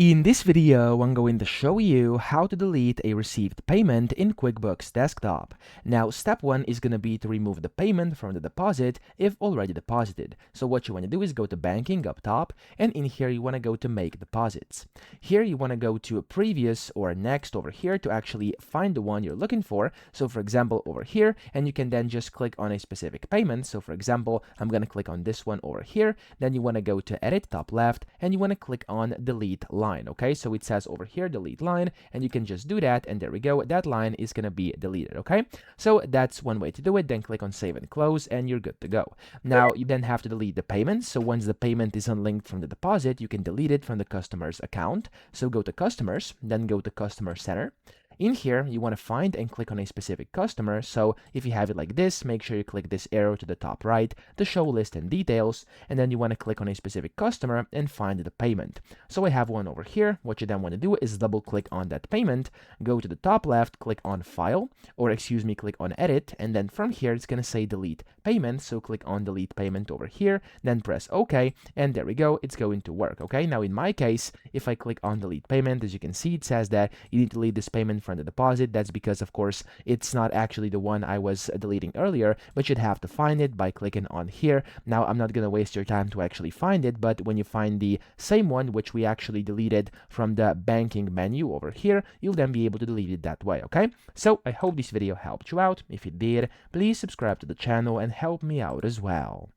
In this video, I'm going to show you how to delete a received payment in QuickBooks Desktop. Now, step one is going to be to remove the payment from the deposit if already deposited. So what you want to do is go to Banking up top, and in here you want to go to Make Deposits. Here you want to go to Previous or Next over here to actually find the one you're looking for. So for example, over here, and you can then just click on a specific payment. So for example, I'm going to click on this one over here. Then you want to go to Edit, top left, and you want to click on Delete Line. Okay, so it says over here delete line, and you can just do that, and there we go, that line is going to be deleted. Okay, so that's one way to do it. Then click on Save and Close, and you're good to go. Now you then have to delete the payment. So once the payment is unlinked from the deposit, you can delete it from the customer's account. So go to Customers, then go to Customer Center. In here, you want to find and click on a specific customer. So if you have it like this, make sure you click this arrow to the top right to show list and details, and then you want to click on a specific customer and find the payment. So I have one over here. What you then want to do is double click on that payment, go to the top left, click on File, or excuse me, click on Edit, and then from here it's going to say Delete Payment. So click on Delete Payment over here, then press OK, and there we go, it's going to work. Okay, now in my case, if I click on Delete Payment, as you can see, it says that you need to delete this payment from the deposit. That's because, of course, it's not actually the one I was deleting earlier, but you'd have to find it by clicking on here. Now, I'm not going to waste your time to actually find it, but when you find the same one, which we actually deleted from the banking menu over here, you'll then be able to delete it that way, okay? So, I hope this video helped you out. If it did, please subscribe to the channel and help me out as well.